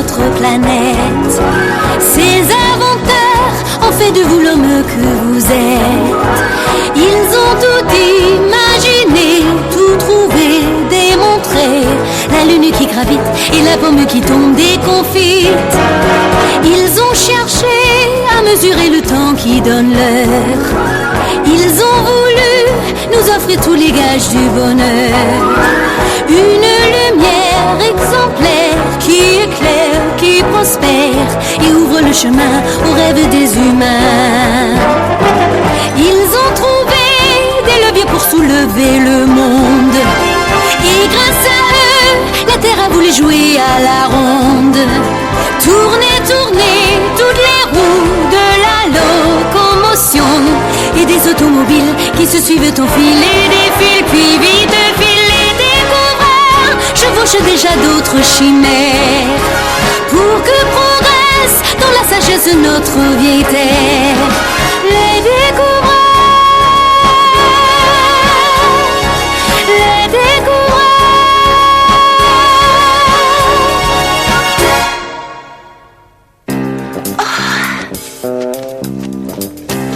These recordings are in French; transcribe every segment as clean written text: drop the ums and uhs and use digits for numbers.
notre planète. Ces inventeurs ont fait de vous l'homme que vous êtes. Ils ont tout imaginé, tout trouvé, démontré. La lune qui gravite et la pomme qui tombe déconfite. Ils ont cherché à mesurer le temps qui donne l'heure. Ils ont voulu nous offrir tous les gages du bonheur. Une lumière exemplaire qui éclaire, qui prospère et ouvre le chemin aux rêves des humains. Ils ont trouvé des leviers pour soulever le monde. Et grâce à eux, la terre a voulu jouer à la ronde. Tourner, tourner, toutes les roues de la locomotion. Et des automobiles qui se suivent au fil et défilent, puis vite filent les découvreurs. Chevauchent déjà d'autres chimères. Pour que progresse dans la sagesse notre vieille terre. Les découvreurs, les découvreurs.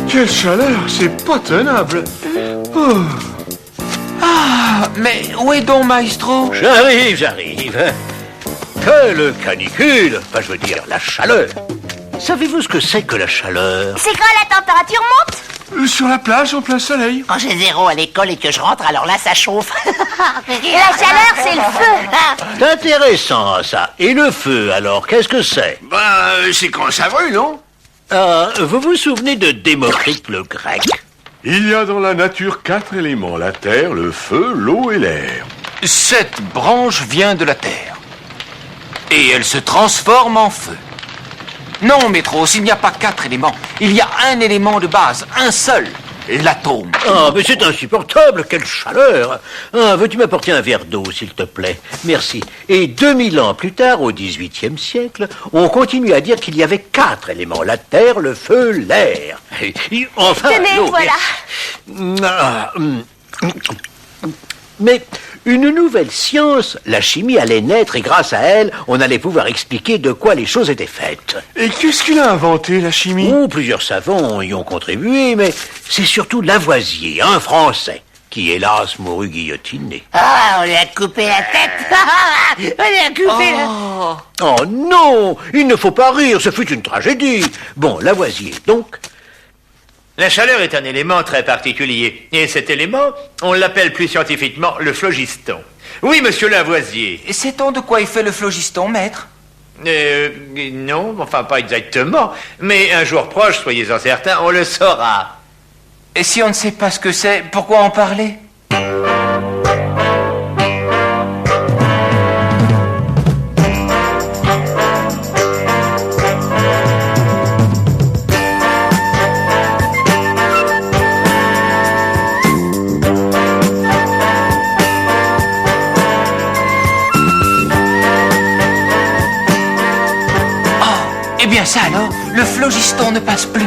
Quelle chaleur, c'est pas tenable. Oh. Ah, mais où est donc Maestro? J'arrive. Quelle canicule! Enfin, je veux dire, la chaleur. Savez-vous ce que c'est que la chaleur? C'est quand la température monte? Sur la plage, en plein soleil. Quand j'ai 0 à l'école et que je rentre, alors là, ça chauffe. Et la chaleur, c'est le feu. C'est intéressant, ça. Et le feu, alors, qu'est-ce que c'est? C'est quand ça brûle, non? Ah, vous vous souvenez de Démocrite le grec? Il y a dans la nature 4 éléments, la terre, le feu, l'eau et l'air. Cette branche vient de la terre. Et elle se transforme en feu. Non, Métros, il n'y a pas 4 éléments. Il y a un élément de base, un seul, l'atome. Ah, mais c'est insupportable, quelle chaleur! Ah, veux-tu m'apporter un verre d'eau, s'il te plaît? Merci. Et 2000 ans plus tard, au XVIIIe siècle, on continue à dire qu'il y avait 4 éléments, la terre, le feu, l'air. Enfin, Tenez, l'eau. voilà. Mais une nouvelle science, la chimie, allait naître et grâce à elle, on allait pouvoir expliquer de quoi les choses étaient faites. Et qu'est-ce qu'il a inventé, la chimie? Oh, plusieurs savants y ont contribué, mais c'est surtout Lavoisier, un Français, qui hélas mourut guillotiné. Ah, on lui a coupé la tête. On lui a coupé la... Oh non, il ne faut pas rire, ce fut une tragédie. Bon, Lavoisier, donc... La chaleur est un élément très particulier. Et cet élément, on l'appelle plus scientifiquement le phlogiston. Oui, monsieur Lavoisier. Et sait-on de quoi il fait le phlogiston, maître? Non, enfin pas exactement. Mais un jour proche, soyez-en certains, on le saura. Et si on ne sait pas ce que c'est, pourquoi en parler? Eh bien ça alors, le phlogiston ne passe plus.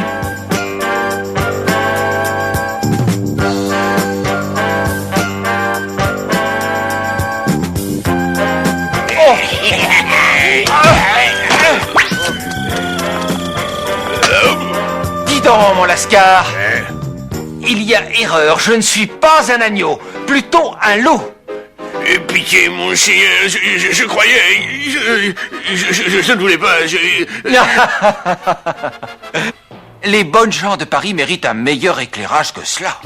Dis donc, mon Lascar. Il y a erreur, je ne suis pas un agneau, plutôt un loup. Pitié, mon seigneur, je croyais... Je ne voulais pas... Les bonnes gens de Paris méritent un meilleur éclairage que cela.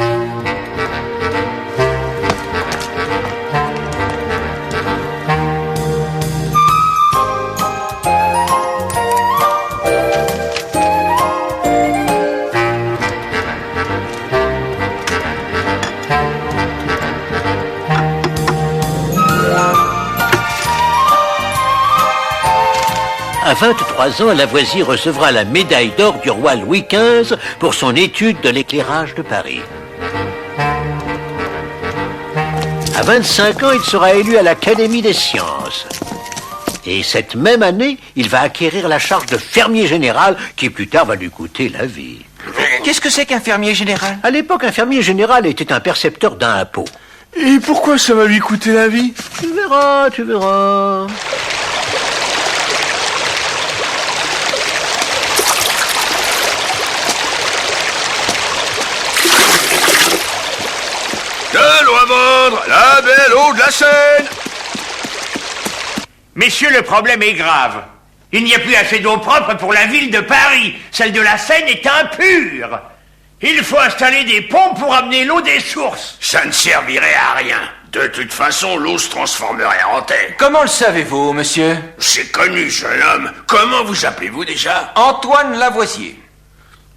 À 23 ans, Lavoisier recevra la médaille d'or du roi Louis XV pour son étude de l'éclairage de Paris. À 25 ans, il sera élu à l'Académie des sciences. Et cette même année, il va acquérir la charge de fermier général qui plus tard va lui coûter la vie. Qu'est-ce que c'est qu'un fermier général? À l'époque, un fermier général était un percepteur d'impôts. Et pourquoi ça va lui coûter la vie? Tu verras, tu verras. rejoindre la belle eau de la Seine. Messieurs, le problème est grave. Il n'y a plus assez d'eau propre pour la ville de Paris. Celle de la Seine est impure. Il faut installer des pompes pour amener l'eau des sources. Ça ne servirait à rien. De toute façon, l'eau se transformerait en terre. Comment le savez-vous, monsieur? C'est connu, jeune homme. Comment vous appelez-vous déjà? Antoine Lavoisier.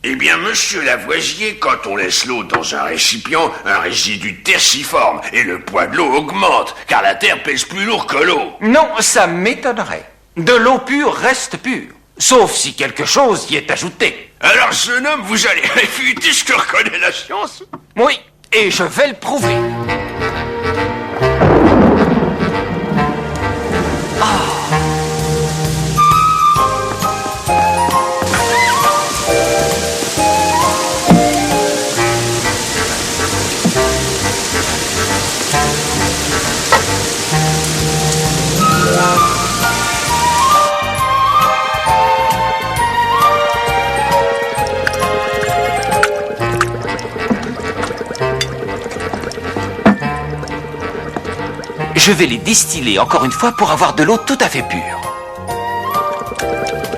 Eh bien, monsieur Lavoisier, quand on laisse l'eau dans un récipient, un résidu de terre s'y forme et le poids de l'eau augmente, car la terre pèse plus lourd que l'eau. Non, ça m'étonnerait. De l'eau pure reste pure, sauf si quelque chose y est ajouté. Alors, jeune homme, vous allez réfuter ce que reconnaît la science? Oui, et je vais le prouver. Je vais les distiller encore une fois pour avoir de l'eau tout à fait pure.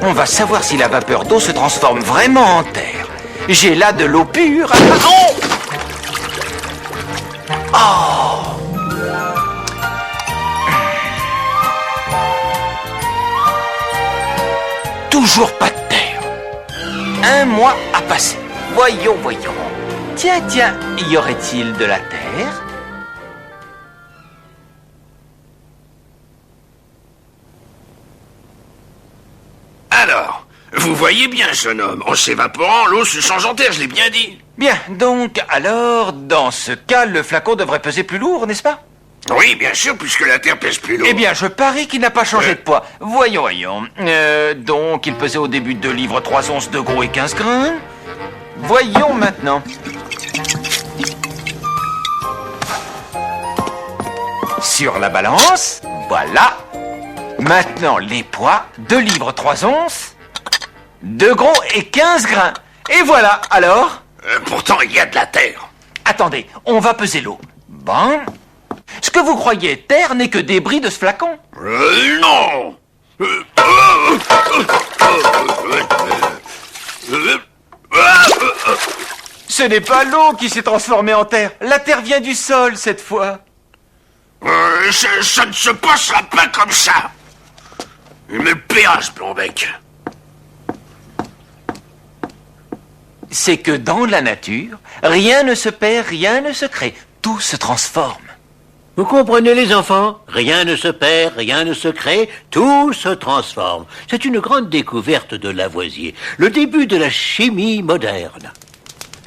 On va savoir si la vapeur d'eau se transforme vraiment en terre. J'ai là de l'eau pure. Toujours pas de terre. Un mois a passé. Voyons. Tiens, y aurait-il de la terre? Alors, vous voyez bien, jeune homme, en s'évaporant, l'eau se change en terre, je l'ai bien dit. Bien, donc, alors, dans ce cas, le flacon devrait peser plus lourd, n'est-ce pas? Oui, bien sûr, puisque la terre pèse plus lourd. Eh bien, je parie qu'il n'a pas changé de poids. Voyons. Donc, il pesait au début 2 livres 3 onces de gros et 15 grains. Voyons maintenant. Sur la balance, voilà. Maintenant, les poids, 2 livres 3 onces, 2 gros et 15 grains. Et voilà, alors? Pourtant, il y a de la terre. Attendez, on va peser l'eau. Bon. Ce que vous croyez terre n'est que débris de ce flacon. Non. Ce n'est pas l'eau qui s'est transformée en terre. La terre vient du sol, cette fois. Ça ne se passera pas comme ça. Il me paiera, ce Blondbec. C'est que dans la nature, rien ne se perd, rien ne se crée. Tout se transforme. Vous comprenez, les enfants? Rien ne se perd, rien ne se crée, tout se transforme. C'est une grande découverte de Lavoisier, le début de la chimie moderne.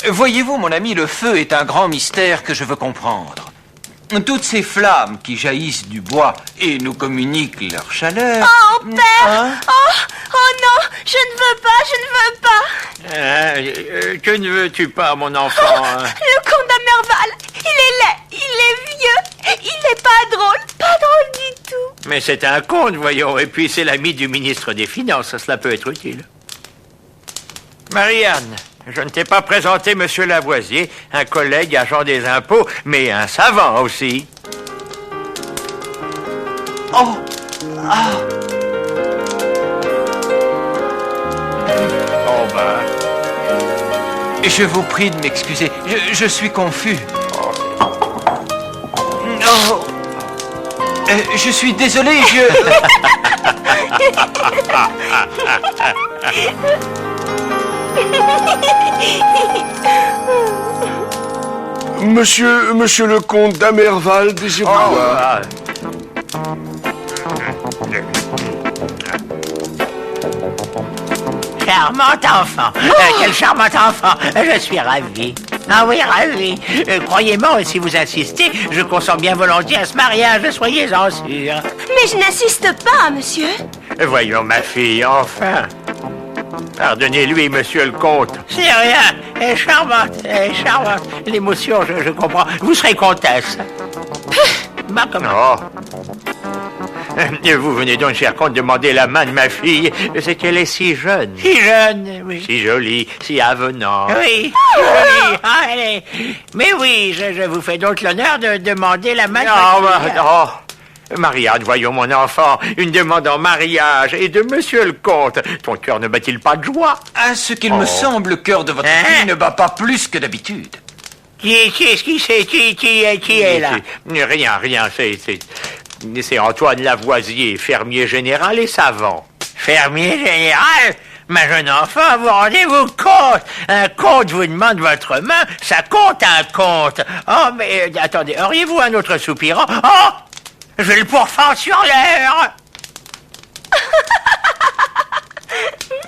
Voyez-vous, mon ami, le feu est un grand mystère que je veux comprendre. Toutes ces flammes qui jaillissent du bois et nous communiquent leur chaleur... Oh, père! Oh non! Je ne veux pas! Que ne veux-tu pas, mon enfant? Le comte d'Amerval, il est laid, il est vieux, il n'est pas drôle du tout. Mais c'est un conte, voyons, et puis c'est l'ami du ministre des Finances, cela peut être utile. Marianne, je ne t'ai pas présenté Monsieur Lavoisier, un collègue agent des impôts, mais un savant aussi. Oh! Ah! Oh ben... Je vous prie de m'excuser, je suis confus. Oh! Je suis désolé, Monsieur le comte d'Amerval désire vous voir. Charmant enfant. Quel charmant enfant. Je suis ravi. Ah oui, ravi. Croyez-moi, si vous insistez, je consens bien volontiers à ce mariage, soyez-en sûr. Mais je n'insiste pas, monsieur. Voyons, ma fille, enfin. Pardonnez-lui, monsieur le comte. C'est rien. Elle est charmante. L'émotion, je comprends. Vous serez comtesse. Bah, comment? Oh. Vous venez donc, cher comte, demander la main de ma fille. C'est qu'elle est si jeune. Si jeune, oui. Si jolie, si avenante. Oui, si jolie. Ah, mais oui, je vous fais donc l'honneur de demander la main de ma fille. Marianne, voyons mon enfant, une demande en mariage et de monsieur le comte. Ton cœur ne bat-il pas de joie? À ce qu'il me semble, le cœur de votre fille ne bat pas plus que d'habitude. Qui est là? Rien, c'est Antoine Lavoisier, fermier général et savant. Fermier général? Ma jeune enfant, vous rendez-vous compte? Un comte vous demande votre main, ça compte un comte. Oh, mais attendez, auriez-vous un autre soupirant? Oh! Je vais le pourfendre sur l'heure.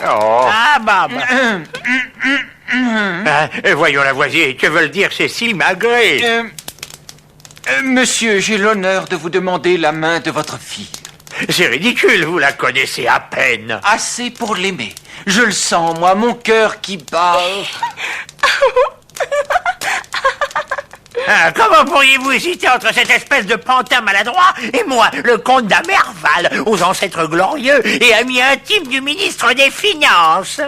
Ah, bah. Voyons Lavoisier, que veulent dire ces simagrées? Monsieur, j'ai l'honneur de vous demander la main de votre fille. C'est ridicule, vous la connaissez à peine. Assez pour l'aimer. Je le sens, moi, mon cœur qui bat. Comment pourriez-vous hésiter entre cette espèce de pantin maladroit et moi, le comte d'Amerval, aux ancêtres glorieux et ami intime du ministre des Finances?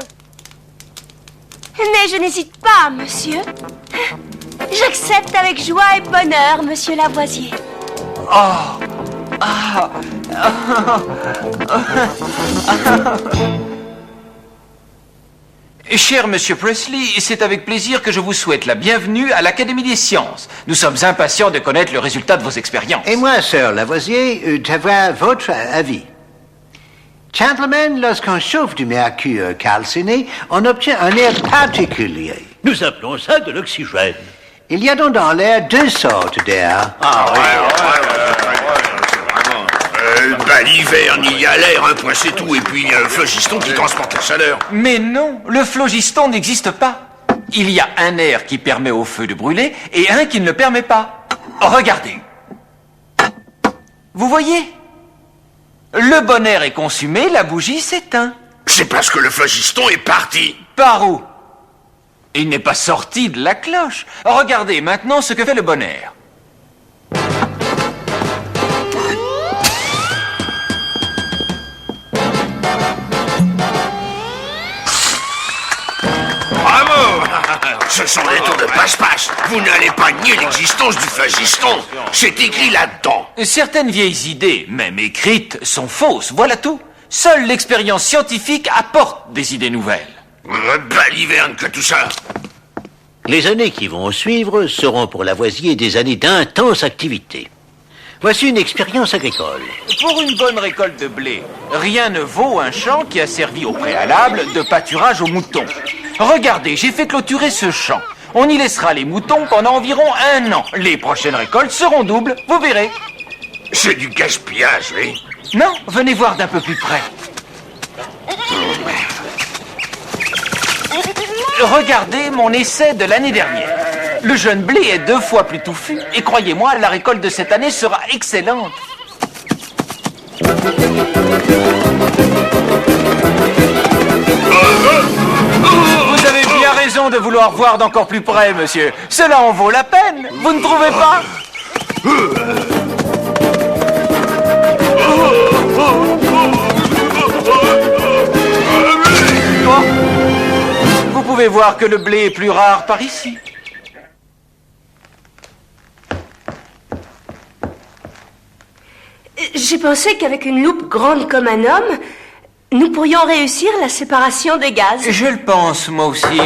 Mais je n'hésite pas, monsieur. J'accepte avec joie et bonheur, monsieur Lavoisier. Cher Monsieur Presley, c'est avec plaisir que je vous souhaite la bienvenue à l'Académie des sciences. Nous sommes impatients de connaître le résultat de vos expériences. Et moi, sœur Lavoisier, d'avoir votre avis. Gentlemen, lorsqu'on chauffe du mercure calciné, on obtient un air particulier. Nous appelons ça de l'oxygène. Il y a donc dans l'air deux sortes d'air. L'hiver, il y a l'air, un point c'est tout, et puis il y a le phlogiston qui transporte la chaleur. Mais non, le phlogiston n'existe pas. Il y a un air qui permet au feu de brûler et un qui ne le permet pas. Regardez. Vous voyez? Le bon air est consumé, la bougie s'éteint. C'est parce que le phlogiston est parti. Par où? Il n'est pas sorti de la cloche. Regardez maintenant ce que fait le bon air. Bravo! Ce sont des tours de passe-passe. Vous n'allez pas nier l'existence du phlogiston. C'est écrit là-dedans. Certaines vieilles idées, même écrites, sont fausses, voilà tout. Seule l'expérience scientifique apporte des idées nouvelles. Baliverne que tout ça. Les années qui vont suivre seront pour Lavoisier des années d'intense activité. Voici une expérience agricole. Pour une bonne récolte de blé, rien ne vaut un champ qui a servi au préalable de pâturage aux moutons. Regardez, j'ai fait clôturer ce champ. On y laissera les moutons pendant environ 1 an. Les prochaines récoltes seront doubles, vous verrez. C'est du gaspillage, oui. Non, venez voir d'un peu plus près. Regardez mon essai de l'année dernière. Le jeune blé est 2 fois plus touffu et croyez-moi, la récolte de cette année sera excellente. Vous avez bien raison de vouloir voir d'encore plus près, monsieur. Cela en vaut la peine, vous ne trouvez pas? Vous pouvez voir que le blé est plus rare par ici. J'ai pensé qu'avec une loupe grande comme un homme, nous pourrions réussir la séparation des gaz. Je le pense, moi aussi.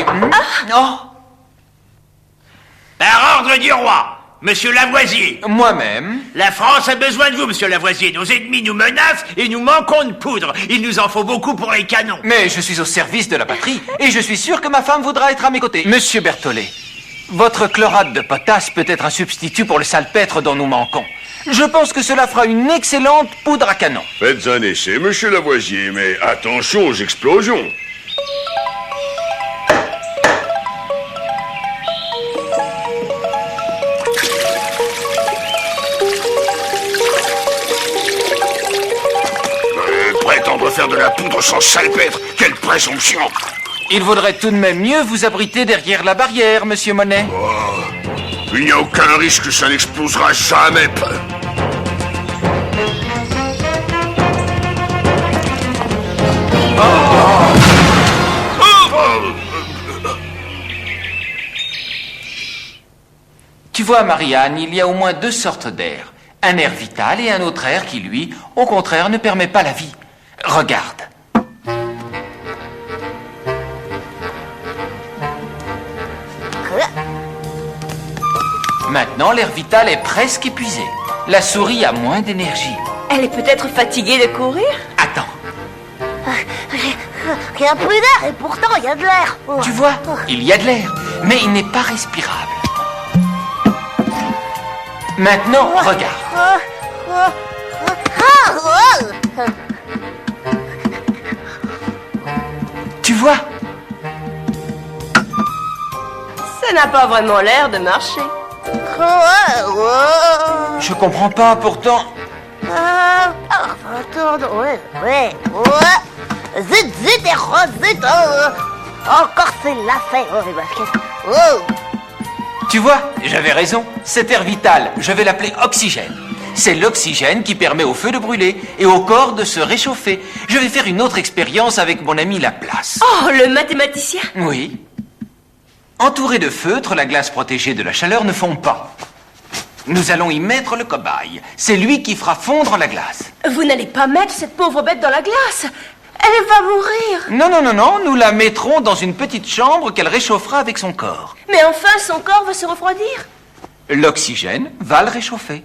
Par ordre du roi, monsieur Lavoisier. Moi-même. La France a besoin de vous, monsieur Lavoisier. Nos ennemis nous menacent et nous manquons de poudre. Il nous en faut beaucoup pour les canons. Mais je suis au service de la patrie et je suis sûr que ma femme voudra être à mes côtés. Monsieur Berthollet, votre chlorate de potasse peut être un substitut pour le salpêtre dont nous manquons. Je pense que cela fera une excellente poudre à canon. Faites un essai, monsieur Lavoisier, mais attention aux explosions. Prétendre faire de la poudre sans salpêtre, quelle présomption! Il vaudrait tout de même mieux vous abriter derrière la barrière, monsieur Monet. Il n'y a aucun risque que ça n'explosera jamais. Tu vois, Marianne, il y a au moins 2 sortes d'air. Un air vital et un autre air qui, lui, au contraire, ne permet pas la vie. Regarde. Maintenant, l'air vital est presque épuisé. La souris a moins d'énergie. Elle est peut-être fatiguée de courir? Attends, Il n'y a plus d'air et pourtant il y a de l'air. tu vois, il y a de l'air, mais il n'est pas respirable. Maintenant, regarde. Tu vois, Ça n'a pas vraiment l'air de marcher. je comprends pas, pourtant... Attends, ouais. Zut, et zut, encore c'est la fête. Tu vois, j'avais raison. Cet air vital, je vais l'appeler oxygène. C'est l'oxygène qui permet au feu de brûler et au corps de se réchauffer. Je vais faire une autre expérience avec mon ami Laplace. Oh, le mathématicien? Oui. Entouré de feutre, la glace protégée de la chaleur ne fond pas. Nous allons y mettre le cobaye. C'est lui qui fera fondre la glace. Vous n'allez pas mettre cette pauvre bête dans la glace. Elle va mourir. Non, nous la mettrons dans une petite chambre qu'elle réchauffera avec son corps. Mais enfin, son corps va se refroidir. L'oxygène va le réchauffer.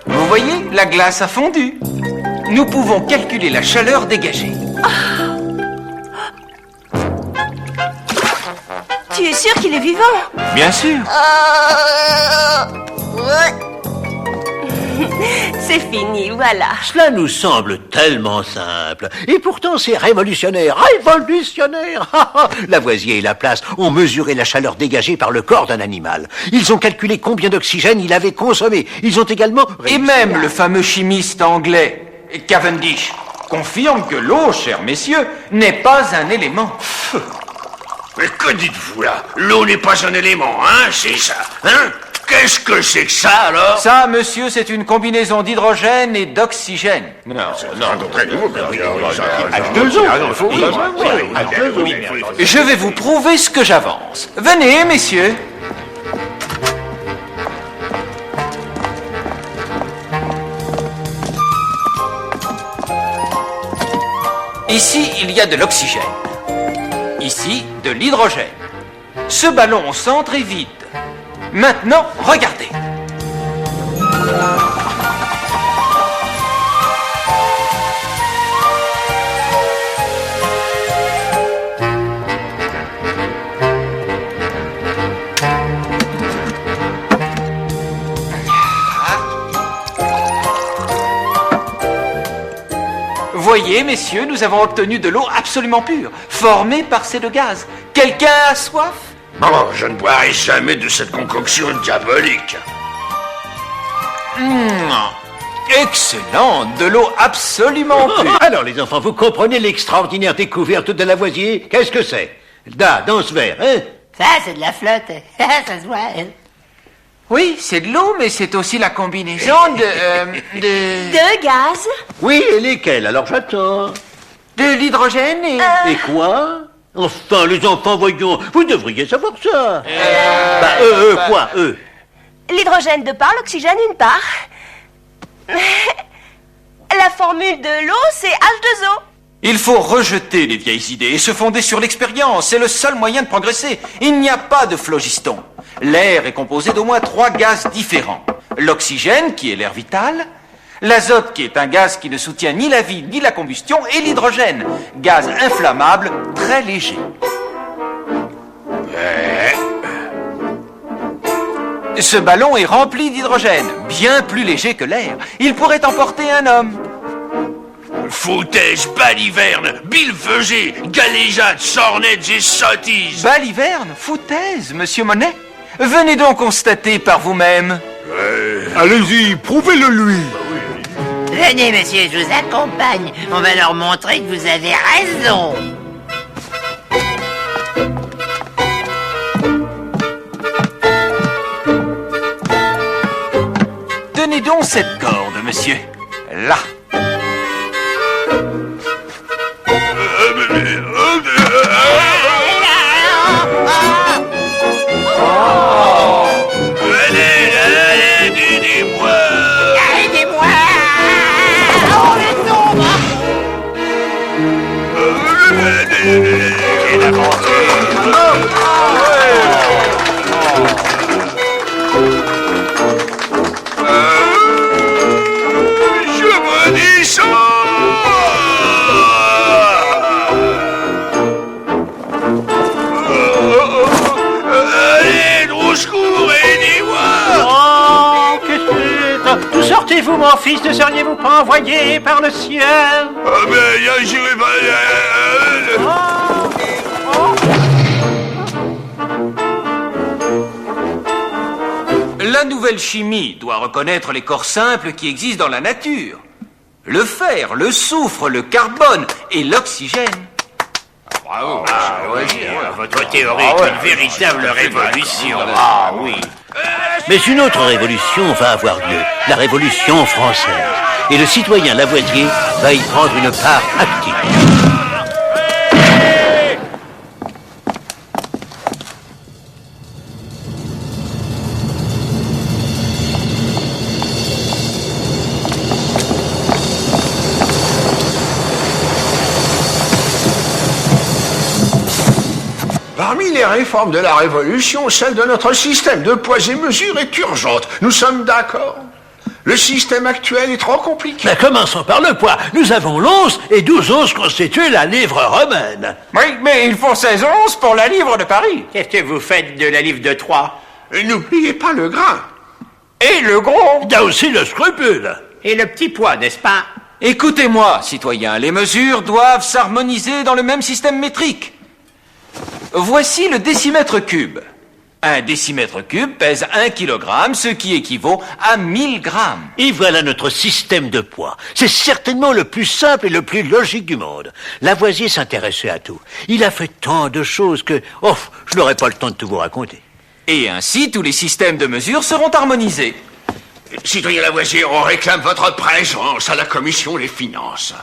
Vous voyez, la glace a fondu. Nous pouvons calculer la chaleur dégagée. Tu es sûr qu'il est vivant? Bien sûr. C'est fini, voilà. Cela nous semble tellement simple. Et pourtant, c'est révolutionnaire. Révolutionnaire. Lavoisier et Laplace ont mesuré la chaleur dégagée par le corps d'un animal. Ils ont calculé combien d'oxygène il avait consommé. Ils ont également... Et même le fameux chimiste anglais, Cavendish, confirme que l'eau, chers messieurs, n'est pas un élément. Mais que dites-vous là? L'eau n'est pas un élément, hein? C'est ça, hein? Qu'est-ce que c'est que ça, alors? Ça, monsieur, c'est une combinaison d'hydrogène et d'oxygène. Je vais vous prouver ce que j'avance. Venez, messieurs. Ici, il y a de l'oxygène. Ici, de l'hydrogène. Ce ballon au centre est vide. Maintenant, regardez. Voyez, messieurs, nous avons obtenu de l'eau absolument pure, formée par ces 2 gaz. Quelqu'un a soif? Oh, je ne boirai jamais de cette concoction diabolique. Excellent, de l'eau absolument pure. Alors, les enfants, vous comprenez l'extraordinaire découverte de Lavoisier? Qu'est-ce que c'est? Là, dans ce verre, hein? Ça, c'est de la flotte. Ça se voit. Hein. Oui, c'est de l'eau, mais c'est aussi la combinaison de 2 gaz. Oui, et lesquels? Alors, j'attends. de l'hydrogène et... Et quoi? Enfin, les enfants, voyons, vous devriez savoir ça. Quoi, eux? L'hydrogène de part, l'oxygène une part. La formule de l'eau, c'est H2O. Il faut rejeter les vieilles idées et se fonder sur l'expérience. C'est le seul moyen de progresser. Il n'y a pas de phlogiston. L'air est composé d'au moins 3 gaz différents. L'oxygène, qui est l'air vital, l'azote, qui est un gaz qui ne soutient ni la vie ni la combustion, et l'hydrogène, gaz inflammable très léger. Ce ballon est rempli d'hydrogène, bien plus léger que l'air. Il pourrait emporter un homme. Foutaise, baliverne, bilfeusée, galéjade, sornettes et sottises. Baliverne, foutaise, monsieur Monet. Venez donc constater par vous-même. Allez-y, prouvez-le lui. Venez, monsieur, je vous accompagne. On va leur montrer que vous avez raison. Tenez donc cette corde, monsieur. Là. Quelle Je me descends. Allez, au secours, aidez-moi. Oh, qu'est-ce que c'est? D'où sortez-vous, mon fils? Ne seriez-vous pas envoyé par le ciel? Ah ben, j'irai pas... La nouvelle chimie doit reconnaître les corps simples qui existent dans la nature. Le fer, le soufre, le carbone et l'oxygène. Bravo. Votre théorie est une véritable révolution. Ah oui. Mais une autre révolution va avoir lieu, la révolution française. Et le citoyen Lavoisier va y prendre une part active. Parmi les réformes de la Révolution, celle de notre système de poids et mesures est urgente. Nous sommes d'accord? Le système actuel est trop compliqué. Mais commençons par le poids. Nous avons l'11 et 12 onces constituent la livre romaine. Oui, mais il faut 16 onces pour la livre de Paris. Qu'est-ce que vous faites de la livre de Troyes? N'oubliez pas le grain. Et le gros. Il y a aussi le scrupule. Et le petit poids, n'est-ce pas? Écoutez-moi, citoyens, les mesures doivent s'harmoniser dans le même système métrique. Voici le décimètre cube. Un décimètre cube pèse 1 kilogramme, ce qui équivaut à 1000 grammes. Et voilà notre système de poids. C'est certainement le plus simple et le plus logique du monde. Lavoisier s'intéressait à tout. Il a fait tant de choses que... Oh, je n'aurai pas le temps de tout vous raconter. Et ainsi, tous les systèmes de mesure seront harmonisés. Citoyen Lavoisier, on réclame votre présence à la commission des finances.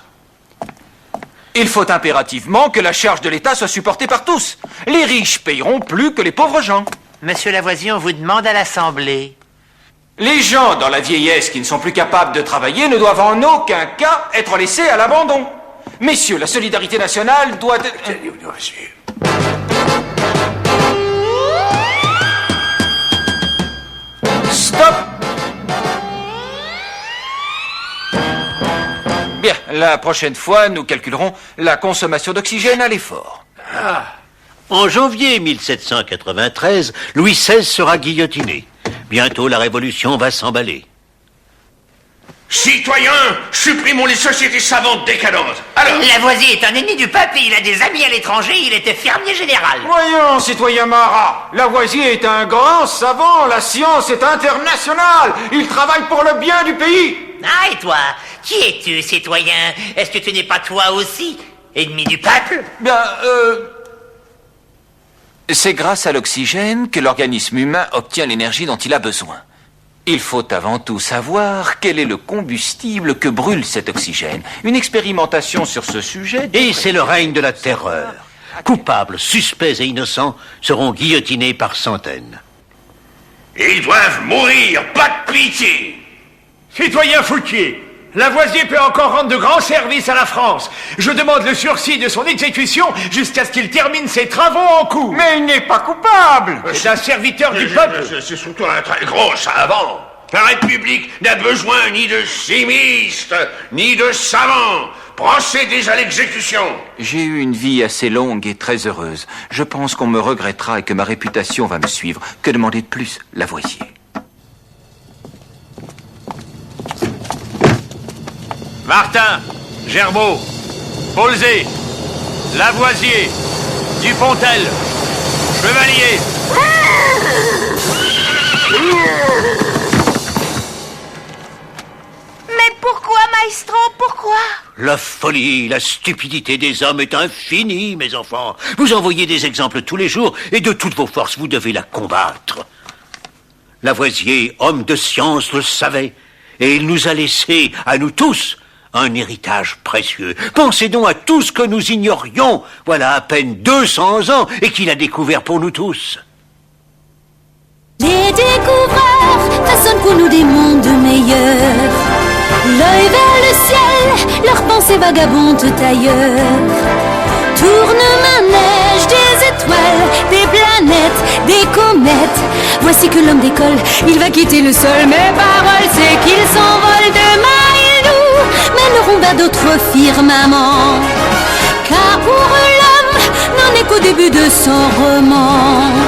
Il faut impérativement que la charge de l'État soit supportée par tous. Les riches payeront plus que les pauvres gens. Monsieur Lavoisier, on vous demande à l'Assemblée. Les gens dans la vieillesse qui ne sont plus capables de travailler ne doivent en aucun cas être laissés à l'abandon. Messieurs, la solidarité nationale doit être... Stop! Bien, la prochaine fois, nous calculerons la consommation d'oxygène à l'effort. En janvier 1793, Louis XVI sera guillotiné. Bientôt, la Révolution va s'emballer. Citoyens, supprimons les sociétés savantes décadentes. Alors, Lavoisier est un ennemi du peuple et il a des amis à l'étranger. Il était fermier général. Voyons, citoyen Marat, Lavoisier est un grand savant, la science est internationale, il travaille pour le bien du pays. Ah, et toi? Qui es-tu, citoyen? Est-ce que tu n'es pas toi aussi ennemi du peuple? Bien, c'est grâce à l'oxygène que l'organisme humain obtient l'énergie dont il a besoin. Il faut avant tout savoir quel est le combustible que brûle cet oxygène. Une expérimentation sur ce sujet... Et c'est le règne de la terreur. Coupables, suspects et innocents seront guillotinés par centaines. ils doivent mourir, pas de pitié. Citoyen Fouquier, Lavoisier peut encore rendre de grands services à la France. Je demande le sursis de son exécution jusqu'à ce qu'il termine ses travaux en cours. Mais il n'est pas coupable. C'est un serviteur du peuple. C'est surtout un très gros savant. La République n'a besoin ni de chimistes, ni de savants. Procédez à l'exécution. J'ai eu une vie assez longue et très heureuse. Je pense qu'on me regrettera et que ma réputation va me suivre. Que demander de plus, Lavoisier? Martin, Gerbaud, Paulzé, Lavoisier, Dupontel, Chevalier. Mais pourquoi, maestro, pourquoi? La folie, la stupidité des hommes est infinie, mes enfants. Vous en voyez des exemples tous les jours, et de toutes vos forces, vous devez la combattre. Lavoisier, homme de science, le savait, et il nous a laissé, à nous tous, un héritage précieux. Pensez donc à tout ce que nous ignorions, voilà à peine 200 ans, et qu'il a découvert pour nous tous. Les découvreurs façonnent pour nous des mondes meilleurs. L'œil vers le ciel, leurs pensées vagabondent ailleurs. Tout comète. Voici que l'homme décolle, il va quitter le sol. Mes paroles, c'est qu'il s'envole demain, il nous mèneront vers d'autres firmaments. Car pour l'homme n'en est qu'au début de son roman.